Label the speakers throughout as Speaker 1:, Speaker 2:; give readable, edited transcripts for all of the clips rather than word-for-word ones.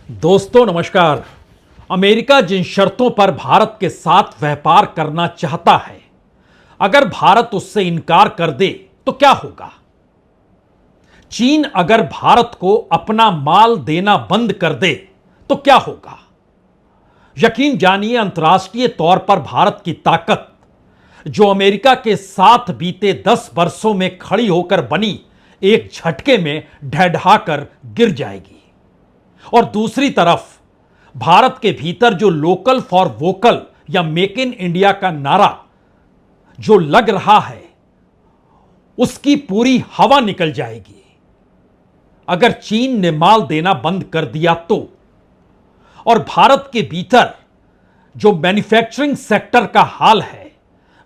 Speaker 1: दोस्तों नमस्कार। अमेरिका जिन शर्तों पर भारत के साथ व्यापार करना चाहता है, अगर भारत उससे इनकार कर दे तो क्या होगा? चीन अगर भारत को अपना माल देना बंद कर दे तो क्या होगा? यकीन जानिए, अंतर्राष्ट्रीय तौर पर भारत की ताकत जो अमेरिका के साथ बीते 10 वर्षों में खड़ी होकर बनी, एक झटके में ढहढहाकर गिर जाएगी। और दूसरी तरफ भारत के भीतर जो लोकल फॉर वोकल या मेक इन इंडिया का नारा जो लग रहा है, उसकी पूरी हवा निकल जाएगी अगर चीन ने माल देना बंद कर दिया तो। और भारत के भीतर जो मैन्युफैक्चरिंग सेक्टर का हाल है,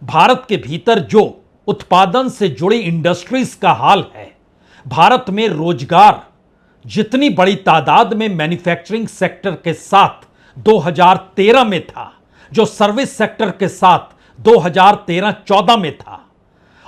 Speaker 1: भारत के भीतर जो उत्पादन से जुड़ी इंडस्ट्रीज का हाल है, भारत में रोजगार जितनी बड़ी तादाद में मैन्युफैक्चरिंग सेक्टर के साथ 2013 में था, जो सर्विस सेक्टर के साथ 2013-14 में था,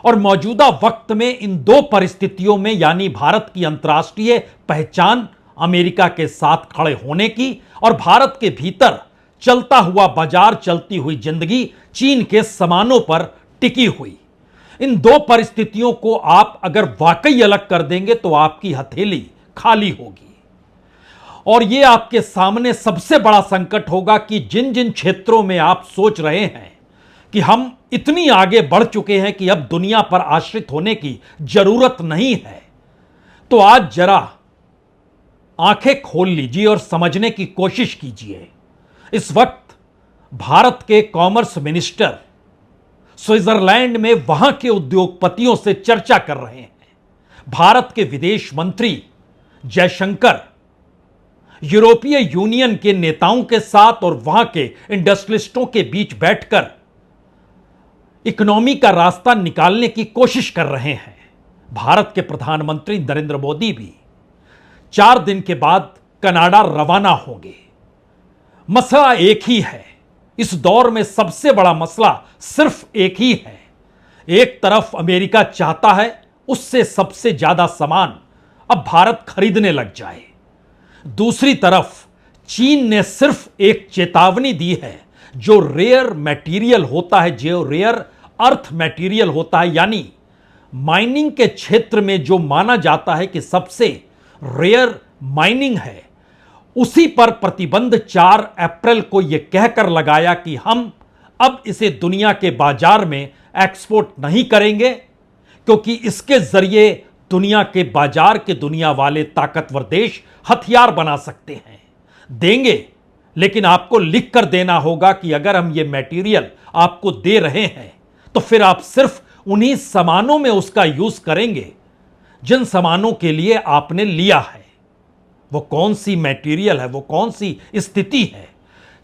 Speaker 1: और मौजूदा वक्त में इन दो परिस्थितियों में यानी भारत की अंतर्राष्ट्रीय पहचान अमेरिका के साथ खड़े होने की और भारत के भीतर चलता हुआ बाजार, चलती हुई जिंदगी चीन के सामानों पर टिकी हुई, इन दो परिस्थितियों को आप अगर वाकई अलग कर देंगे तो आपकी हथेली खाली होगी। और यह आपके सामने सबसे बड़ा संकट होगा कि जिन जिन क्षेत्रों में आप सोच रहे हैं कि हम इतनी आगे बढ़ चुके हैं कि अब दुनिया पर आश्रित होने की जरूरत नहीं है, तो आज जरा आंखें खोल लीजिए और समझने की कोशिश कीजिए। इस वक्त भारत के कॉमर्स मिनिस्टर स्विट्जरलैंड में वहां के उद्योगपतियों से चर्चा कर रहे हैं। भारत के विदेश मंत्री जयशंकर यूरोपीय यूनियन के नेताओं के साथ और वहां के इंडस्ट्रियलिस्टों के बीच बैठकर इकोनॉमी का रास्ता निकालने की कोशिश कर रहे हैं। भारत के प्रधानमंत्री नरेंद्र मोदी भी 4 दिन के बाद कनाडा रवाना होंगे। मसला एक ही है, इस दौर में सबसे बड़ा मसला सिर्फ एक ही है। एक तरफ अमेरिका चाहता है उससे सबसे ज्यादा सामान अब भारत खरीदने लग जाए, दूसरी तरफ चीन ने सिर्फ एक चेतावनी दी है। जो रेयर मटेरियल होता है, जो रेयर अर्थ मटेरियल होता है, यानी माइनिंग के क्षेत्र में जो माना जाता है कि सबसे रेयर माइनिंग है, उसी पर प्रतिबंध 4 अप्रैल को यह कहकर लगाया कि हम अब इसे दुनिया के बाजार में एक्सपोर्ट नहीं करेंगे, क्योंकि इसके जरिए दुनिया के बाजार के दुनिया वाले ताकतवर देश हथियार बना सकते हैं। देंगे, लेकिन आपको लिख कर देना होगा कि अगर हम ये मटेरियल आपको दे रहे हैं तो फिर आप सिर्फ उन्हीं सामानों में उसका यूज करेंगे जिन सामानों के लिए आपने लिया है। वो कौन सी मटेरियल है, वो कौन सी स्थिति है?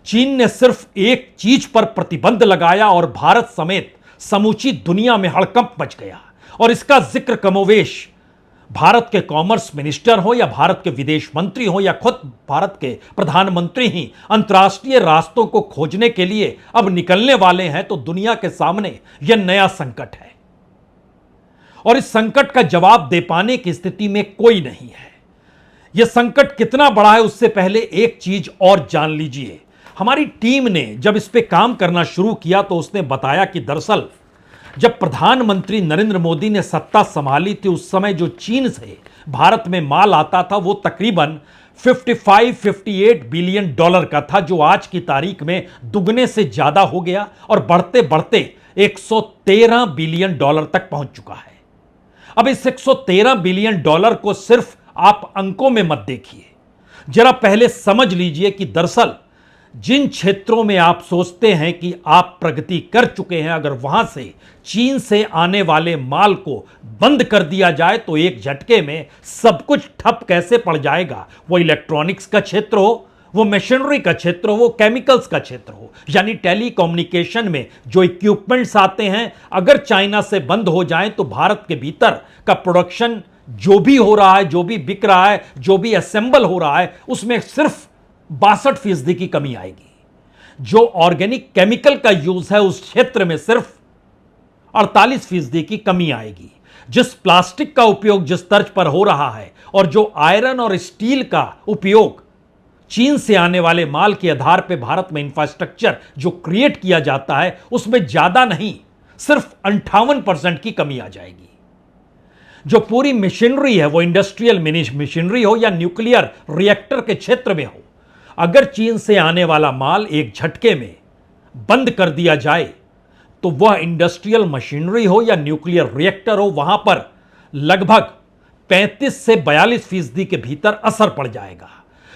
Speaker 1: चीन ने सिर्फ एक चीज पर प्रतिबंध लगाया और भारत समेत समूची दुनिया में हड़कंप मच गया। और इसका जिक्र कमोवेश भारत के कॉमर्स मिनिस्टर हो या भारत के विदेश मंत्री हो या खुद भारत के प्रधानमंत्री ही अंतर्राष्ट्रीय रास्तों को खोजने के लिए अब निकलने वाले हैं, तो दुनिया के सामने यह नया संकट है और इस संकट का जवाब दे पाने की स्थिति में कोई नहीं है। यह संकट कितना बड़ा है उससे पहले एक चीज और जान लीजिए। हमारी टीम ने जब इस पे काम करना शुरू किया तो उसने बताया कि दरअसल जब प्रधानमंत्री नरेंद्र मोदी ने सत्ता संभाली थी, उस समय जो चीन से भारत में माल आता था वो तकरीबन 55-58 बिलियन डॉलर का था, जो आज की तारीख में दुगने से ज्यादा हो गया और बढ़ते बढ़ते 113 बिलियन डॉलर तक पहुंच चुका है। अब इस 113 बिलियन डॉलर को सिर्फ आप अंकों में मत देखिए, जरा पहले समझ लीजिए कि दरअसल जिन क्षेत्रों में आप सोचते हैं कि आप प्रगति कर चुके हैं, अगर वहां से चीन से आने वाले माल को बंद कर दिया जाए तो एक झटके में सब कुछ ठप कैसे पड़ जाएगा। वो इलेक्ट्रॉनिक्स का क्षेत्र हो, वो मशीनरी का क्षेत्र हो, वो केमिकल्स का क्षेत्र हो, यानी टेलीकम्युनिकेशन में जो इक्विपमेंट्स आते हैं, अगर चाइना से बंद हो जाए तो भारत के भीतर का प्रोडक्शन जो भी हो रहा है, जो भी बिक रहा है, जो भी असेंबल हो रहा है, उसमें सिर्फ 62% की कमी आएगी। जो ऑर्गेनिक केमिकल का यूज है उस क्षेत्र में सिर्फ 48% की कमी आएगी। जिस प्लास्टिक का उपयोग जिस तर्ज पर हो रहा है और जो आयरन और स्टील का उपयोग चीन से आने वाले माल के आधार पर भारत में इंफ्रास्ट्रक्चर जो क्रिएट किया जाता है उसमें ज्यादा नहीं, सिर्फ 58% की कमी आ जाएगी। जो पूरी मशीनरी है वो इंडस्ट्रियल मशीनरी हो या न्यूक्लियर रिएक्टर के क्षेत्र में हो, अगर चीन से आने वाला माल एक झटके में बंद कर दिया जाए तो वह इंडस्ट्रियल मशीनरी हो या न्यूक्लियर रिएक्टर हो, वहां पर लगभग 35 से 42% के भीतर असर पड़ जाएगा।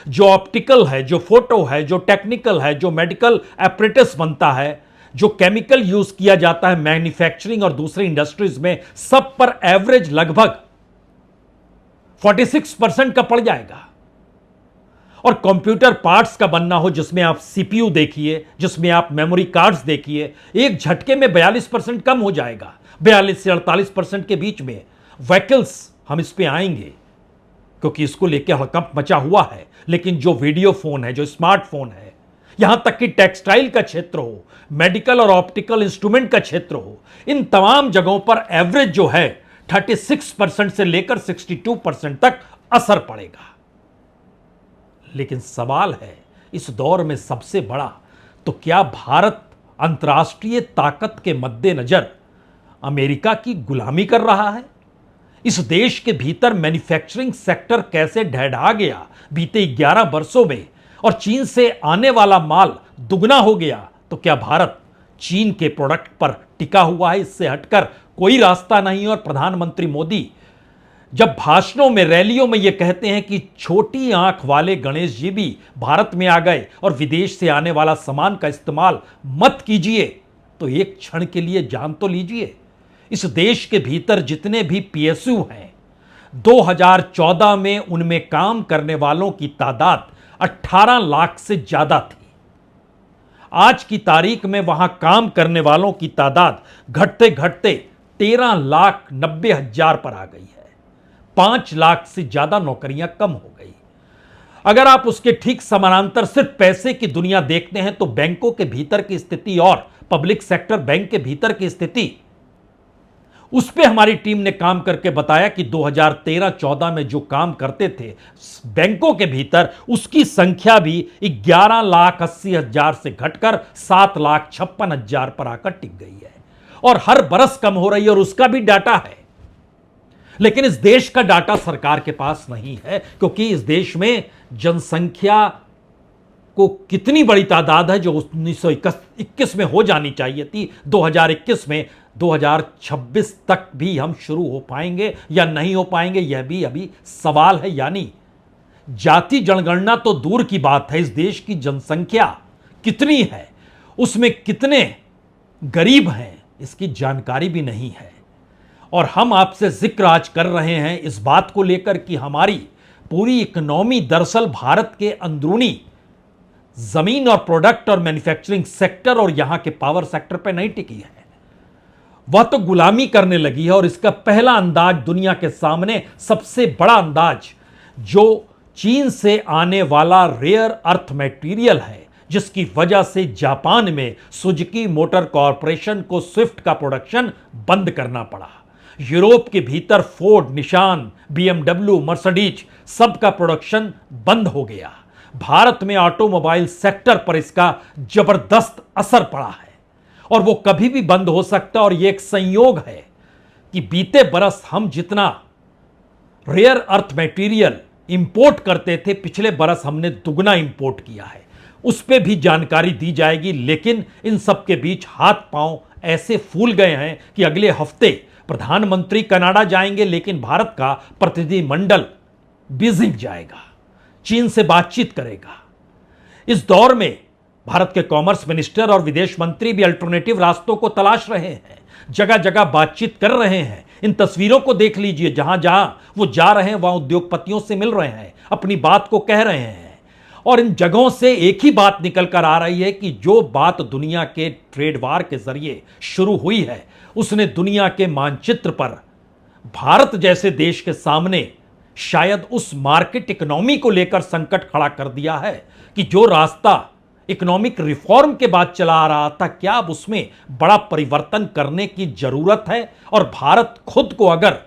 Speaker 1: जो ऑप्टिकल है, जो फोटो है, जो टेक्निकल है, जो मेडिकल एपरेटस बनता है, जो केमिकल यूज किया जाता है मैन्युफैक्चरिंग और दूसरी इंडस्ट्रीज में, सब पर एवरेज लगभग 46% का पड़ जाएगा। और कंप्यूटर पार्ट्स का बनना हो, जिसमें आप सीपीयू देखिए, जिसमें आप मेमोरी कार्ड्स देखिए, एक झटके में 42% कम हो जाएगा, 42 से 48% के बीच में। व्हीकल्स, हम इस पे आएंगे क्योंकि इसको लेकर हड़कंप मचा हुआ है, लेकिन जो वीडियो फोन है, जो स्मार्टफोन है, यहां तक कि टेक्सटाइल का क्षेत्र हो, मेडिकल और ऑप्टिकल इंस्ट्रूमेंट का क्षेत्र हो, इन तमाम जगहों पर एवरेज जो है 36% से लेकर 62% तक असर पड़ेगा। लेकिन सवाल है इस दौर में सबसे बड़ा, तो क्या भारत अंतर्राष्ट्रीय ताकत के मद्देनजर अमेरिका की गुलामी कर रहा है? इस देश के भीतर मैन्युफैक्चरिंग सेक्टर कैसे ढहढा गया बीते 11 वर्षों में, और चीन से आने वाला माल दुगना हो गया, तो क्या भारत चीन के प्रोडक्ट पर टिका हुआ है? इससे हटकर कोई रास्ता नहीं। और प्रधानमंत्री मोदी जब भाषणों में, रैलियों में यह कहते हैं कि छोटी आंख वाले गणेश जी भी भारत में आ गए और विदेश से आने वाला सामान का इस्तेमाल मत कीजिए, तो एक क्षण के लिए जान तो लीजिए, इस देश के भीतर जितने भी पीएसयू हैं, 2014 में उनमें काम करने वालों की तादाद 18 लाख से ज्यादा थी। आज की तारीख में वहां काम करने वालों की तादाद घटते घटते 13,90,000 पर आ गई है। 5 लाख से ज्यादा नौकरियां कम हो गई। अगर आप उसके ठीक समानांतर सिर्फ पैसे की दुनिया देखते हैं तो बैंकों के भीतर की स्थिति और पब्लिक सेक्टर बैंक के भीतर की स्थिति, उस पे हमारी टीम ने काम करके बताया कि 2013-14 में जो काम करते थे बैंकों के भीतर, उसकी संख्या भी 11,80,000 से घटकर 7,56,000 पर आकर टिक गई है, और हर बरस कम हो रही है, और उसका भी डाटा है। लेकिन इस देश का डाटा सरकार के पास नहीं है, क्योंकि इस देश में जनसंख्या को कितनी बड़ी तादाद है जो 1921 में हो जानी चाहिए थी, 2021 में, 2026 तक भी हम शुरू हो पाएंगे या नहीं हो पाएंगे, यह भी अभी सवाल है। यानी जाति जनगणना तो दूर की बात है, इस देश की जनसंख्या कितनी है, उसमें कितने गरीब हैं, इसकी जानकारी भी नहीं है। और हम आपसे जिक्र आज कर रहे हैं इस बात को लेकर कि हमारी पूरी इकोनॉमी दरअसल भारत के अंदरूनी जमीन और प्रोडक्ट और मैन्युफैक्चरिंग सेक्टर और यहां के पावर सेक्टर पर नहीं टिकी है, वह तो गुलामी करने लगी है। और इसका पहला अंदाज दुनिया के सामने, सबसे बड़ा अंदाज, जो चीन से आने वाला रेयर अर्थ मटेरियल है, जिसकी वजह से जापान में सुजुकी मोटर कॉरपोरेशन को स्विफ्ट का प्रोडक्शन बंद करना पड़ा। यूरोप के भीतर फोर्ड, निशान, बीएमडब्ल्यू, मर्सिडीज, सबका प्रोडक्शन बंद हो गया। भारत में ऑटोमोबाइल सेक्टर पर इसका जबरदस्त असर पड़ा है, और वो कभी भी बंद हो सकता है। और ये एक संयोग है कि बीते बरस हम जितना रेयर अर्थ मटेरियल इंपोर्ट करते थे, पिछले बरस हमने दुगना इंपोर्ट किया है। उस पर भी जानकारी दी जाएगी। लेकिन इन सब के बीच हाथ पांव ऐसे फूल गए हैं कि अगले हफ्ते प्रधानमंत्री कनाडा जाएंगे, लेकिन भारत का प्रतिनिधिमंडल बीजिंग जाएगा, चीन से बातचीत करेगा। इस दौर में भारत के कॉमर्स मिनिस्टर और विदेश मंत्री भी अल्टरनेटिव रास्तों को तलाश रहे हैं, जगह जगह बातचीत कर रहे हैं। इन तस्वीरों को देख लीजिए, जहां जहां वो जा रहे हैं वहां उद्योगपतियों से मिल रहे हैं, अपनी बात को कह रहे हैं। और इन जगहों से एक ही बात निकल कर आ रही है कि जो बात दुनिया के ट्रेड वार के जरिए शुरू हुई है, उसने दुनिया के मानचित्र पर भारत जैसे देश के सामने शायद उस मार्केट इकोनॉमी को लेकर संकट खड़ा कर दिया है कि जो रास्ता इकोनॉमिक रिफॉर्म के बाद चला आ रहा था, क्या अब उसमें बड़ा परिवर्तन करने की जरूरत है? और भारत खुद को अगर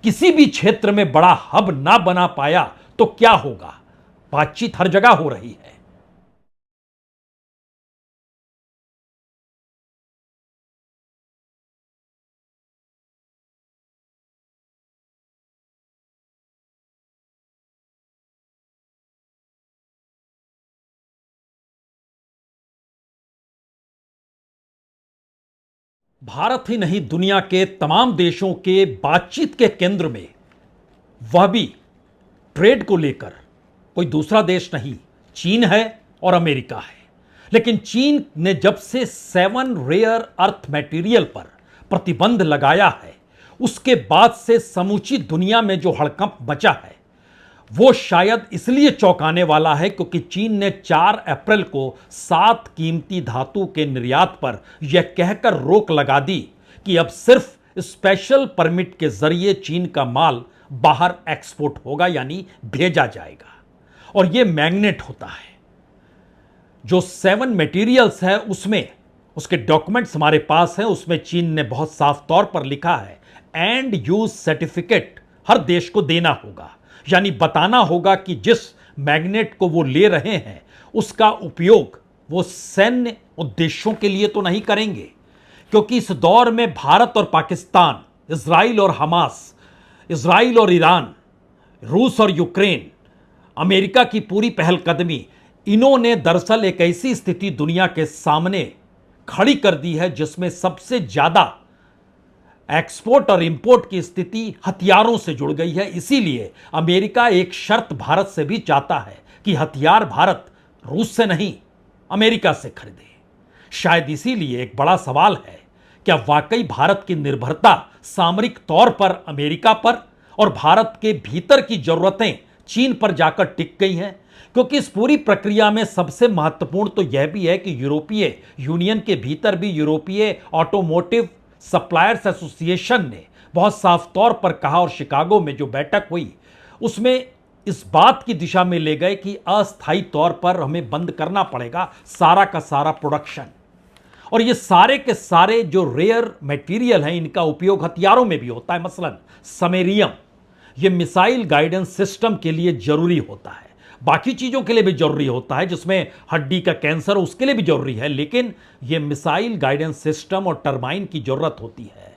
Speaker 1: किसी भी क्षेत्र में बड़ा हब ना बना पाया तो क्या होगा? बातचीत हर जगह हो रही है। भारत ही नहीं, दुनिया के तमाम देशों के बातचीत के केंद्र में, वह भी ट्रेड को लेकर, कोई दूसरा देश नहीं, चीन है और अमेरिका है। लेकिन चीन ने जब से 7 रेयर अर्थ मटेरियल पर प्रतिबंध लगाया है, उसके बाद से समूची दुनिया में जो हड़कंप मचा है, वो शायद इसलिए चौंकाने वाला है क्योंकि चीन ने 4 अप्रैल को 7 कीमती धातु के निर्यात पर यह कहकर रोक लगा दी कि अब सिर्फ स्पेशल परमिट के जरिए चीन का माल बाहर एक्सपोर्ट होगा, यानी भेजा जाएगा। और यह मैग्नेट होता है। जो 7 मटेरियल्स है उसमें, उसके डॉक्यूमेंट्स हमारे पास हैं, उसमें चीन ने बहुत साफ तौर पर लिखा है एंड यूज सर्टिफिकेट हर देश को देना होगा, यानी बताना होगा कि जिस मैग्नेट को वो ले रहे हैं उसका उपयोग वो सैन्य उद्देश्यों के लिए तो नहीं करेंगे, क्योंकि इस दौर में भारत और पाकिस्तान, इजराइल और हमास, इजराइल और ईरान, रूस और यूक्रेन, अमेरिका की पूरी पहलकदमी, इन्होंने दरअसल एक ऐसी स्थिति दुनिया के सामने खड़ी कर दी है जिसमें सबसे ज्यादा एक्सपोर्ट और इंपोर्ट की स्थिति हथियारों से जुड़ गई है। इसीलिए अमेरिका एक शर्त भारत से भी चाहता है कि हथियार भारत रूस से नहीं, अमेरिका से खरीदे। शायद इसीलिए एक बड़ा सवाल है, क्या वाकई भारत की निर्भरता सामरिक तौर पर अमेरिका पर और भारत के भीतर की जरूरतें चीन पर जाकर टिक गई हैं? क्योंकि इस पूरी प्रक्रिया में सबसे महत्वपूर्ण तो यह भी है कि यूरोपीय यूनियन के भीतर भी यूरोपीय ऑटोमोटिव सप्लायर्स एसोसिएशन ने बहुत साफ तौर पर कहा, और शिकागो में जो बैठक हुई उसमें इस बात की दिशा में ले गए कि अस्थायी तौर पर हमें बंद करना पड़ेगा सारा का सारा प्रोडक्शन। और ये सारे के सारे जो रेयर मटेरियल हैं, इनका उपयोग हथियारों में भी होता है। मसलन समेरियम, ये मिसाइल गाइडेंस सिस्टम के लिए जरूरी होता है, बाकी चीजों के लिए भी जरूरी होता है, जिसमें हड्डी का कैंसर उसके लिए भी जरूरी है, लेकिन यह मिसाइल गाइडेंस सिस्टम और टरबाइन की जरूरत होती है।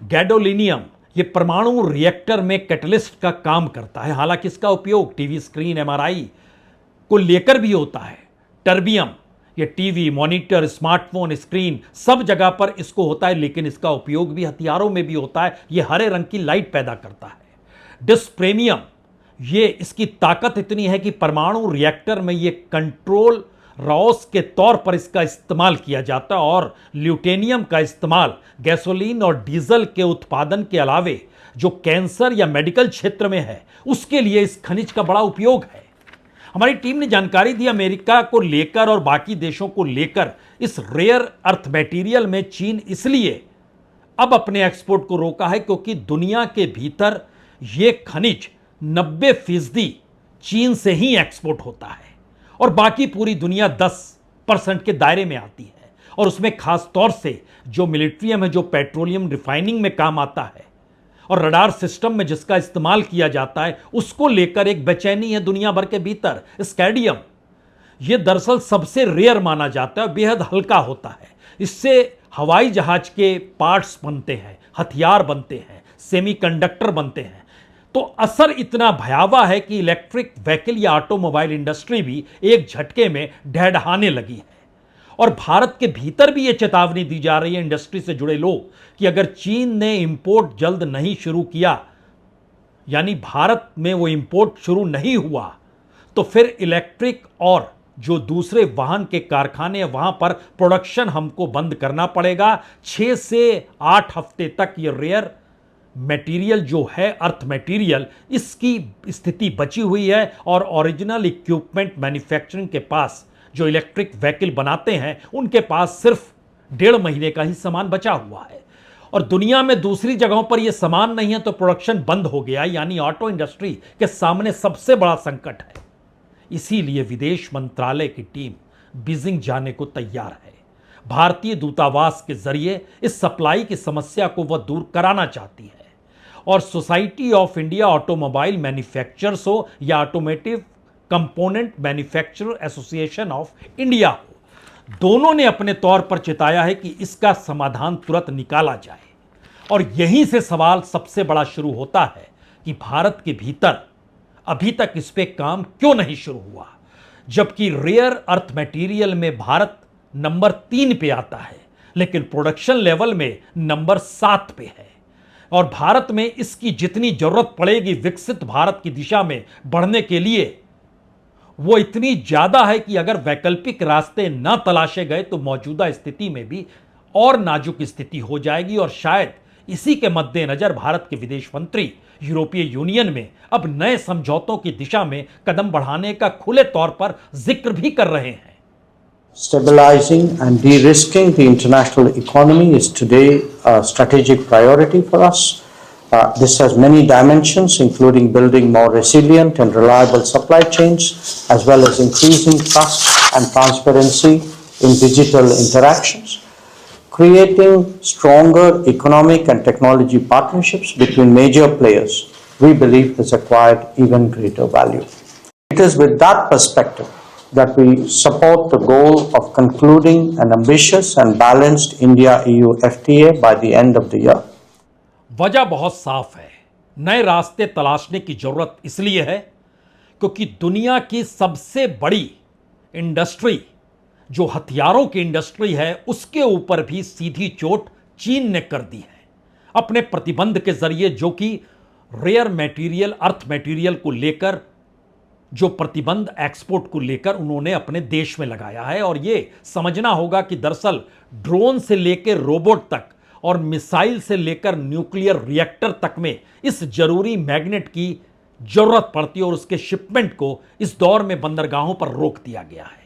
Speaker 1: गैडोलिनियम, ये परमाणु रिएक्टर में कैटलिस्ट का काम करता है, हालांकि इसका उपयोग टीवी स्क्रीन, एमआरआई को लेकर भी होता है। टर्बियम, ये टीवी, मॉनिटर, स्मार्टफोन स्क्रीन सब जगह पर इसको होता है, लेकिन इसका उपयोग भी हथियारों में भी होता है। यह हरे रंग की लाइट पैदा करता है। डिस्प्रेमियम, ये इसकी ताकत इतनी है कि परमाणु रिएक्टर में ये कंट्रोल रॉस के तौर पर इसका इस्तेमाल किया जाता है। और ल्यूटेनियम का इस्तेमाल गैसोलीन और डीजल के उत्पादन के अलावे जो कैंसर या मेडिकल क्षेत्र में है उसके लिए इस खनिज का बड़ा उपयोग है। हमारी टीम ने जानकारी दी, अमेरिका को लेकर और बाकी देशों को लेकर इस रेयर अर्थ मटेरियल में चीन इसलिए अब अपने एक्सपोर्ट को रोका है क्योंकि दुनिया के भीतर यह खनिज 90% चीन से ही एक्सपोर्ट होता है और बाकी पूरी दुनिया 10% के दायरे में आती है। और उसमें खास तौर से जो मिलिट्रियम है, जो पेट्रोलियम रिफाइनिंग में काम आता है, और रडार सिस्टम में जिसका इस्तेमाल किया जाता है, उसको लेकर एक बेचैनी है दुनिया भर के भीतर। स्कैडियम, यह दरअसल सबसे रेयर माना जाता है, बेहद हल्का होता है। इससे हवाई जहाज के पार्ट्स बनते हैं, हथियार बनते हैं, सेमीकंडक्टर बनते हैं। तो असर इतना भयावह है कि इलेक्ट्रिक व्हीकल या ऑटोमोबाइल इंडस्ट्री भी एक झटके में ढहढहाने लगी है। और भारत के भीतर भी यह चेतावनी दी जा रही है इंडस्ट्री से जुड़े लोग कि अगर चीन ने इंपोर्ट जल्द नहीं शुरू किया, यानी भारत में वो इंपोर्ट शुरू नहीं हुआ, तो फिर इलेक्ट्रिक और जो दूसरे वाहन के कारखाने हैं वहां पर प्रोडक्शन हमको बंद करना पड़ेगा। 6 से 8 हफ्ते तक ये रेयर मटेरियल जो है, अर्थ मटेरियल, इसकी स्थिति बची हुई है। और ओरिजिनल इक्विपमेंट मैन्युफैक्चरिंग के पास जो इलेक्ट्रिक व्हीकल बनाते हैं उनके पास सिर्फ 1.5 महीने का ही सामान बचा हुआ है। और दुनिया में दूसरी जगहों पर यह सामान नहीं है तो प्रोडक्शन बंद हो गया, यानी ऑटो इंडस्ट्री के सामने सबसे बड़ा संकट है। इसीलिए विदेश मंत्रालय की टीम बीजिंग जाने को तैयार है। भारतीय दूतावास के जरिए इस सप्लाई की समस्या को वह दूर कराना चाहती है। और society of India automobile manufacturers हो या automotive component manufacturer association of India हो, दोनों ने अपने तौर पर चिताया है कि इसका समाधान तुरंत निकाला जाए। और यहीं से सवाल सबसे बड़ा शुरू होता है कि भारत के भीतर अभी तक इस पे काम क्यों नहीं शुरू हुआ, जबकि रेयर अर्थ मटेरियल में भारत नंबर 3 पे आता है, लेकिन प्रोडक्शन लेवल में नंबर 7 पे है। और भारत में इसकी जितनी जरूरत पड़ेगी विकसित भारत की दिशा में बढ़ने के लिए, वो इतनी ज्यादा है कि अगर वैकल्पिक रास्ते न तलाशे गए तो मौजूदा स्थिति में भी और नाजुक स्थिति हो जाएगी। और शायद इसी के मद्देनजर भारत के विदेश मंत्री यूरोपीय यूनियन में अब नए समझौतों की दिशा में कदम बढ़ाने का खुले तौर पर जिक्र भी कर रहे हैं।
Speaker 2: Stabilizing and de-risking the international economy is today a strategic priority for us. This has many dimensions, including building more resilient and reliable supply chains, as well as increasing trust and transparency in digital interactions, creating stronger economic and technology partnerships between major players. We believe has acquired even greater value. It is with that perspective that we support the goal of concluding an ambitious and balanced India-EU FTA by the end of the year.
Speaker 1: वजह बहुत साफ है, नए रास्ते तलाशने की जरूरत इसलिए है क्योंकि दुनिया की सबसे बड़ी इंडस्ट्री जो हथियारों की इंडस्ट्री है, उसके ऊपर भी सीधी चोट चीन ने कर दी है अपने प्रतिबंध के जरिए, जो कि रेयर मटेरियल अर्थ मटेरियल को लेकर जो प्रतिबंध एक्सपोर्ट को लेकर उन्होंने अपने देश में लगाया है। और यह समझना होगा कि दरअसल ड्रोन से लेकर रोबोट तक और मिसाइल से लेकर न्यूक्लियर रिएक्टर तक में इस जरूरी मैग्नेट की जरूरत पड़ती है और उसके शिपमेंट को इस दौर में बंदरगाहों पर रोक दिया गया है।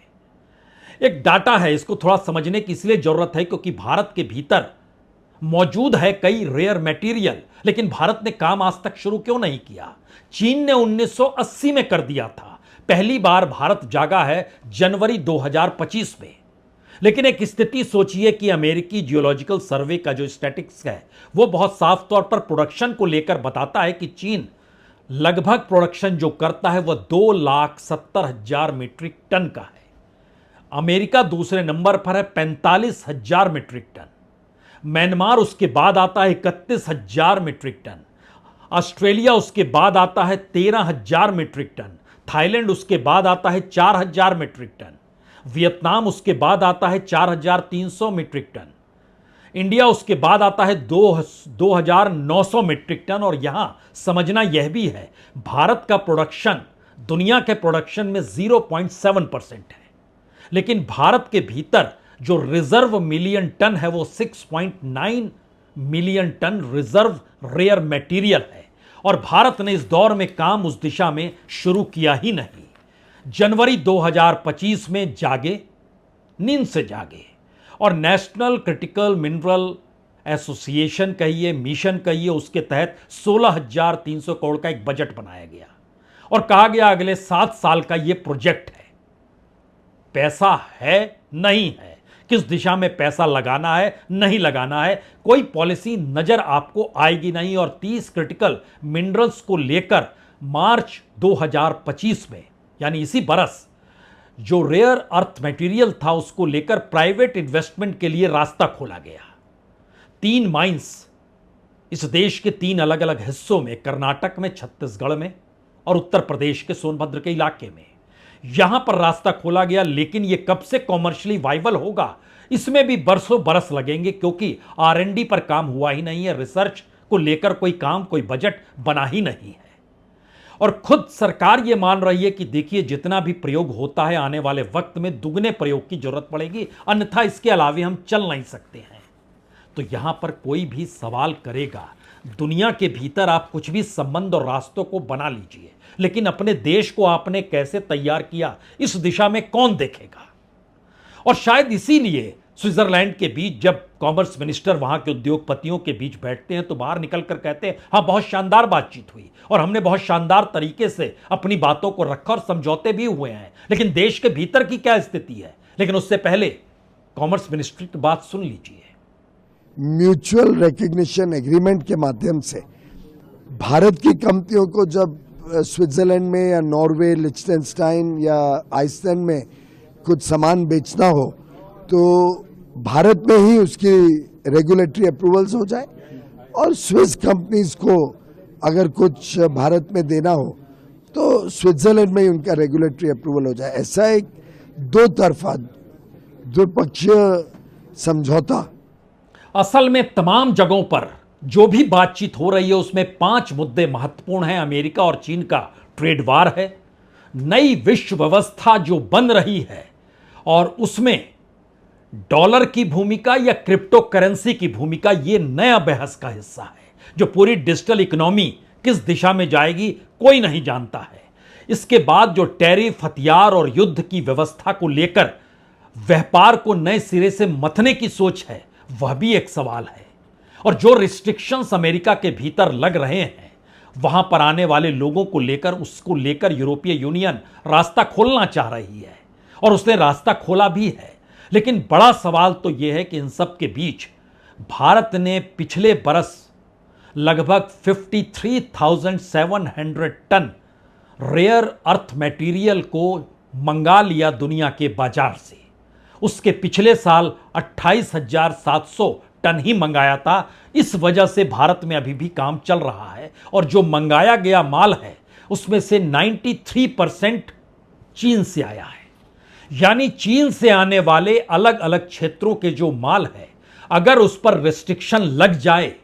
Speaker 1: एक डाटा है, इसको थोड़ा समझने की इसलिए जरूरत है क्योंकि भारत के भीतर मौजूद है कई रेयर मटेरियल, लेकिन भारत ने काम आज तक शुरू क्यों नहीं किया? चीन ने 1980 में कर दिया था, पहली बार भारत जागा है जनवरी 2025 में। लेकिन एक स्थिति सोचिए कि अमेरिकी जियोलॉजिकल सर्वे का जो स्टैटिस्टिक्स है वो बहुत साफ तौर पर प्रोडक्शन को लेकर बताता है कि चीन लगभग प्रोडक्शन जो करता है वह 2,70,000 मीट्रिक टन का है। अमेरिका दूसरे नंबर पर है 45,000 मीट्रिक टन। म्यांमार उसके बाद आता है 31,000 मीट्रिक टन। ऑस्ट्रेलिया उसके बाद आता है 13,000 मीट्रिक टन। थाईलैंड उसके बाद आता है 4,000 मीट्रिक टन। वियतनाम उसके बाद आता है 4,300 मीट्रिक टन। इंडिया उसके बाद आता है 2,900 मीट्रिक टन। और यहां समझना यह भी है, भारत का प्रोडक्शन दुनिया के प्रोडक्शन में 0.7% है, लेकिन भारत के भीतर जो रिजर्व मिलियन टन है वो 6.9 million ton reserve rare material है। और भारत ने इस दौर में काम उस दिशा में शुरू किया ही नहीं। जनवरी 2025 में जागे, नींद से जागे और नेशनल क्रिटिकल मिनरल एसोसिएशन कहिए, मिशन कहिए, उसके तहत 16,300 करोड़ का एक बजट बनाया गया और कहा गया अगले 7 साल का यह प्रोजेक्ट है। पैसा है नहीं है, किस दिशा में पैसा लगाना है नहीं लगाना है, कोई पॉलिसी नजर आपको आएगी नहीं। और 30 क्रिटिकल मिनरल्स को लेकर मार्च 2025 में, यानी इसी बरस, जो रेयर अर्थ मटेरियल था उसको लेकर प्राइवेट इन्वेस्टमेंट के लिए रास्ता खोला गया। 3 माइंस इस देश के 3 अलग अलग हिस्सों में, कर्नाटक में, छत्तीसगढ़ में और उत्तर प्रदेश के सोनभद्र के इलाके में, यहां पर रास्ता खोला गया। लेकिन यह कब से कॉमर्शियली वाइबल होगा, इसमें भी बरसों बरस लगेंगे, क्योंकि R&D पर काम हुआ ही नहीं है, रिसर्च को लेकर कोई काम, कोई बजट बना ही नहीं है। और खुद सरकार यह मान रही है कि देखिए जितना भी प्रयोग होता है आने वाले वक्त में दुगने प्रयोग की जरूरत पड़ेगी, अन्यथा इसके अलावे हम चल नहीं सकते हैं। तो यहां पर कोई भी सवाल करेगा, दुनिया के भीतर आप कुछ भी संबंध और रास्तों को बना लीजिए, लेकिन अपने देश को आपने कैसे तैयार किया इस दिशा में कौन देखेगा? और शायद इसीलिए स्विट्जरलैंड के बीच जब कॉमर्स मिनिस्टर वहां के उद्योगपतियों के बीच बैठते हैं तो बाहर निकलकर कहते हैं हाँ बहुत शानदार बातचीत हुई और हमने बहुत शानदार तरीके से अपनी बातों को रखा और समझौते भी हुए हैं। लेकिन देश के भीतर की क्या स्थिति है? लेकिन उससे पहले कॉमर्स मिनिस्ट्री की बात सुन लीजिए।
Speaker 3: म्यूचुअल रिकग्निशन एग्रीमेंट के माध्यम से भारत की कंपनियों को जब स्विट्ज़रलैंड में या नॉर्वे, लिechtenstein या आइसलैंड में कुछ सामान बेचना हो तो भारत में ही उसकी रेगुलेटरी अप्रूवल्स हो जाए, और स्विस कंपनीज को अगर कुछ भारत में देना हो तो स्विट्ज़रलैंड में ही उनका रेगुलेटरी अप्रूवल हो जाए। ऐसा एक दो तरफा द्विपक्षीय समझौता।
Speaker 1: असल में तमाम जगहों पर जो भी बातचीत हो रही है उसमें 5 मुद्दे महत्वपूर्ण हैं। अमेरिका और चीन का ट्रेड वार है, नई विश्व व्यवस्था जो बन रही है और उसमें डॉलर की भूमिका या क्रिप्टो करेंसी की भूमिका, ये नया बहस का हिस्सा है। जो पूरी डिजिटल इकोनॉमी किस दिशा में जाएगी कोई नहीं जानता है। इसके बाद जो टैरिफ, हथियार और युद्ध की व्यवस्था को लेकर व्यापार को नए सिरे से मथने की सोच है, वह भी एक सवाल है। और जो रिस्ट्रिक्शंस अमेरिका के भीतर लग रहे हैं, वहां पर आने वाले लोगों को लेकर, उसको लेकर यूरोपीय यूनियन रास्ता खोलना चाह रही है और उसने रास्ता खोला भी है। लेकिन बड़ा सवाल तो यह है कि इन सब के बीच भारत ने पिछले बरस लगभग 53,700 टन रेयर अर्थ मटेरियल को मंगा लिया दुनिया के बाजार से। उसके पिछले साल 28,700 टन ही मंगाया था। इस वजह से भारत में अभी भी काम चल रहा है और जो मंगाया गया माल है उसमें से 93% चीन से आया है। यानी चीन से आने वाले अलग अलग क्षेत्रों के जो माल है, अगर उस पर रिस्ट्रिक्शन लग जाए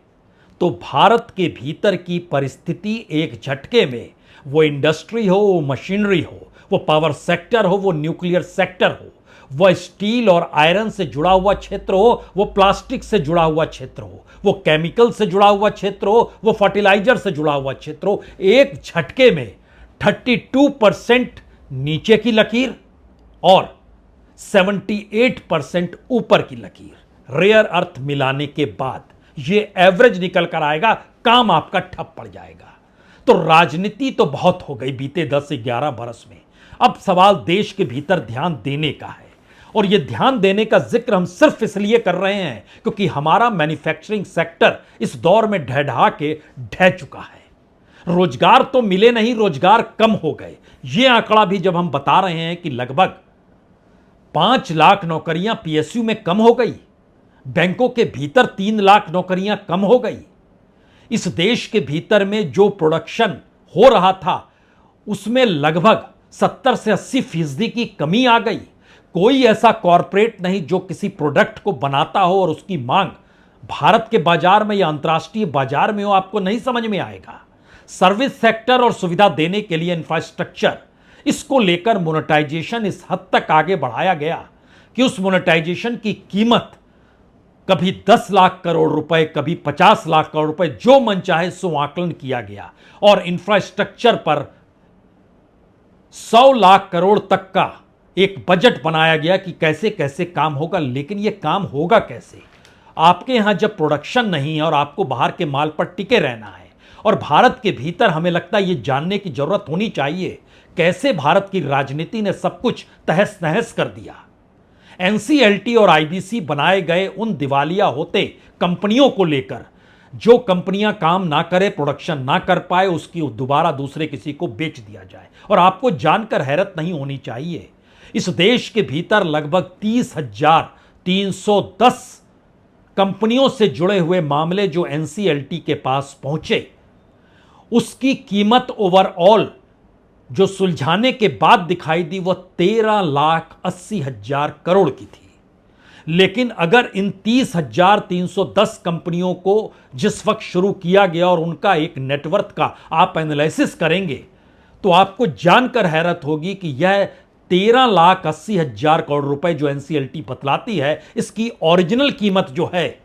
Speaker 1: तो भारत के भीतर की परिस्थिति एक झटके में, वो इंडस्ट्री हो, वो मशीनरी हो, वो पावर सेक्टर हो, वो न्यूक्लियर सेक्टर हो, वह स्टील और आयरन से जुड़ा हुआ क्षेत्र हो, वो प्लास्टिक से जुड़ा हुआ क्षेत्र हो, वो केमिकल से जुड़ा हुआ क्षेत्र हो, वो फर्टिलाइजर से जुड़ा हुआ क्षेत्र हो, एक झटके में 32% नीचे की लकीर और 78% ऊपर की लकीर रेयर अर्थ मिलाने के बाद ये एवरेज निकल कर आएगा। काम आपका ठप पड़ जाएगा। तो राजनीति तो बहुत हो गई बीते 10 से 11 बरस में। अब सवाल देश के भीतर ध्यान देने का है, और यह ध्यान देने का जिक्र हम सिर्फ इसलिए कर रहे हैं क्योंकि हमारा मैन्युफैक्चरिंग सेक्टर इस दौर में ढह के ढह चुका है। रोजगार तो मिले नहीं, रोजगार कम हो गए। यह आंकड़ा भी जब हम बता रहे हैं कि लगभग 5 लाख नौकरियां पीएसयू में कम हो गई, बैंकों के भीतर 3 लाख नौकरियां कम हो गई, इस देश के भीतर में जो प्रोडक्शन हो रहा था उसमें लगभग 70 से 80% की कमी आ गई। कोई ऐसा कॉरपोरेट नहीं जो किसी प्रोडक्ट को बनाता हो और उसकी मांग भारत के बाजार में या अंतर्राष्ट्रीय बाजार में हो, आपको नहीं समझ में आएगा। सर्विस सेक्टर और सुविधा देने के लिए इंफ्रास्ट्रक्चर, इसको लेकर मोनेटाइजेशन इस हद तक आगे बढ़ाया गया कि उस मोनेटाइजेशन की कीमत कभी 10 लाख करोड़ रुपए, कभी 50 लाख करोड़ रुपए, जो मन चाहे सो आकलन किया गया और इंफ्रास्ट्रक्चर पर 100 लाख करोड़ तक का एक बजट बनाया गया कि कैसे कैसे काम होगा। लेकिन यह काम होगा कैसे? आपके यहां जब प्रोडक्शन नहीं है और आपको बाहर के माल पर टिके रहना है, और भारत के भीतर हमें लगता है यह जानने की जरूरत होनी चाहिए कैसे भारत की राजनीति ने सब कुछ तहस नहस कर दिया। एनसीएलटी और आईबीसी बनाए गए उन दिवालिया होते कंपनियों को लेकर, जो कंपनियां काम ना करे, प्रोडक्शन ना कर पाए, उसकी दोबारा दूसरे किसी को बेच दिया जाए। और आपको जानकर हैरत नहीं होनी चाहिए, इस देश के भीतर लगभग 30,310 कंपनियों से जुड़े हुए मामले जो एनसीएलटी के पास पहुंचे, उसकी कीमत ओवरऑल जो सुलझाने के बाद दिखाई दी वह 13,80,000 करोड़ की थी। लेकिन अगर इन 30,310 कंपनियों को जिस वक्त शुरू किया गया और उनका एक नेटवर्थ का आप एनालिसिस करेंगे तो आपको जानकर हैरत होगी कि यह 13,80,000 करोड़ रुपए जो एनसीएलटी बतलाती है, इसकी ओरिजिनल कीमत जो है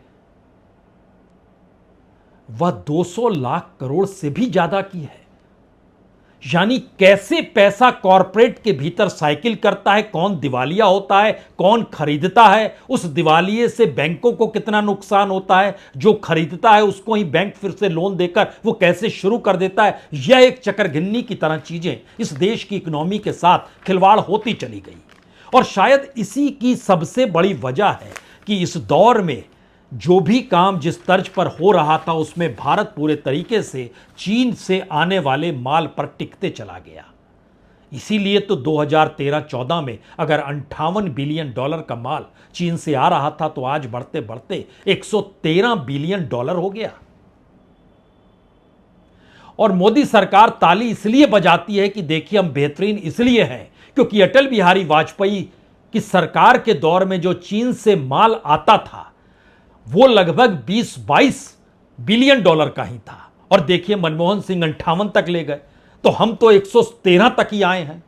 Speaker 1: वह 200 लाख करोड़ से भी ज्यादा की है। यानी कैसे पैसा कॉरपोरेट के भीतर साइकिल करता है, कौन दिवालिया होता है, कौन खरीदता है, उस दिवालिये से बैंकों को कितना नुकसान होता है, जो खरीदता है उसको ही बैंक फिर से लोन देकर वो कैसे शुरू कर देता है। यह एक चक्करगिन्नी की तरह चीजें इस देश की इकोनॉमी के साथ खिलवाड़ होती चली गई। और शायद इसी की सबसे बड़ी वजह है कि इस दौर में जो भी काम जिस तर्ज पर हो रहा था उसमें भारत पूरे तरीके से चीन से आने वाले माल पर टिकते चला गया। इसीलिए तो 2013-14 में अगर 58 बिलियन डॉलर का माल चीन से आ रहा था तो आज बढ़ते बढ़ते 113 बिलियन डॉलर हो गया। और मोदी सरकार ताली इसलिए बजाती है कि देखिए हम बेहतरीन इसलिए हैं क्योंकि अटल बिहारी वाजपेयी की सरकार के दौर में जो चीन से माल आता था वो लगभग 20-22 बिलियन डॉलर का ही था, और देखिए मनमोहन सिंह 58 तक ले गए, तो हम तो 113 तक ही आए हैं।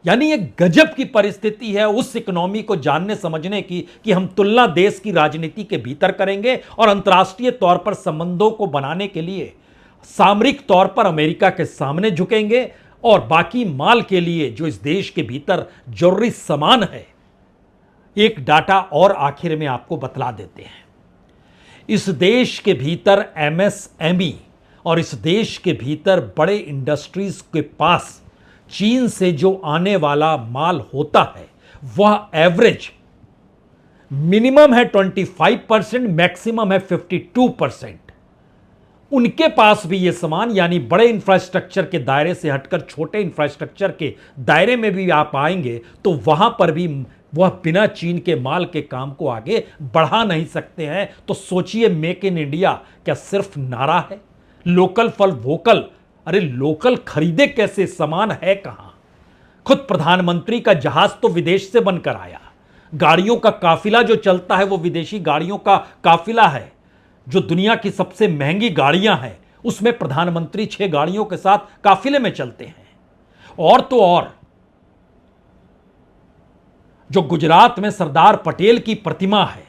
Speaker 1: यानी एक गजब की परिस्थिति है उस इकोनॉमी को जानने समझने की कि हम तुलना देश की राजनीति के भीतर करेंगे और अंतर्राष्ट्रीय तौर पर संबंधों को बनाने के लिए सामरिक तौर पर अमेरिका के सामने झुकेंगे, और बाकी माल के लिए जो इस देश के भीतर जरूरी सामान है। एक डाटा और आखिर में आपको बतला देते हैं। इस देश के भीतर एमएसएमई और इस देश के भीतर बड़े इंडस्ट्रीज के पास चीन से जो आने वाला माल होता है वह एवरेज मिनिमम है 25%, मैक्सिमम है 52%। उनके पास भी ये सामान यानी बड़े इंफ्रास्ट्रक्चर के दायरे से हटकर छोटे इंफ्रास्ट्रक्चर के दायरे में भी आप आएंगे तो वहां पर भी वह बिना चीन के माल के काम को आगे बढ़ा नहीं सकते हैं। तो सोचिए, मेक इन इंडिया क्या सिर्फ नारा है? लोकल फॉर वोकल, अरे लोकल खरीदे कैसे, सामान है कहां? खुद प्रधानमंत्री का जहाज तो विदेश से बनकर आया, गाड़ियों का काफिला जो चलता है वो विदेशी गाड़ियों का काफिला है। जो दुनिया की सबसे महंगी गाड़ियां हैं उसमें प्रधानमंत्री 6 गाड़ियों के साथ काफिले में चलते हैं। और तो और जो गुजरात में सरदार पटेल की प्रतिमा है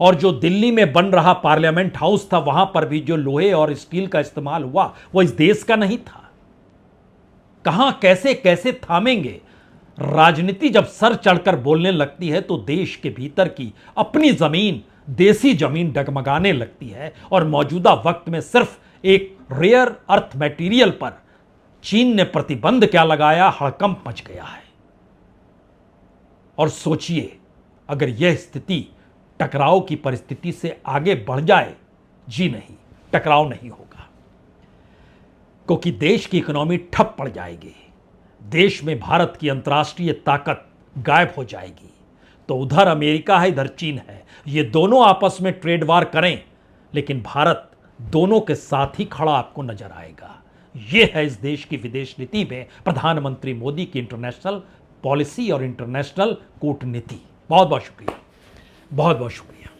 Speaker 1: और जो दिल्ली में बन रहा पार्लियामेंट हाउस था वहां पर भी जो लोहे और स्टील का इस्तेमाल हुआ वो इस देश का नहीं था। कहां कैसे कैसे थामेंगे? राजनीति जब सर चढ़कर बोलने लगती है तो देश के भीतर की अपनी जमीन, देसी जमीन डगमगाने लगती है। और मौजूदा वक्त में सिर्फ एक रेयर अर्थ मटेरियल पर चीन ने प्रतिबंध क्या लगाया, हड़कंप मच गया है। और सोचिए अगर यह स्थिति टकराव की परिस्थिति से आगे बढ़ जाए, जी नहीं, टकराव नहीं होगा, क्योंकि देश की इकोनॉमी ठप पड़ जाएगी, देश में भारत की अंतर्राष्ट्रीय ताकत गायब हो जाएगी। तो उधर अमेरिका है, इधर चीन है, ये दोनों आपस में ट्रेड वार करें लेकिन भारत दोनों के साथ ही खड़ा आपको नजर आएगा। यह है इस देश की विदेश नीति में प्रधानमंत्री मोदी की इंटरनेशनल पॉलिसी और इंटरनेशनल कूटनीति। बहुत बहुत शुक्रिया, बहुत बहुत शुक्रिया।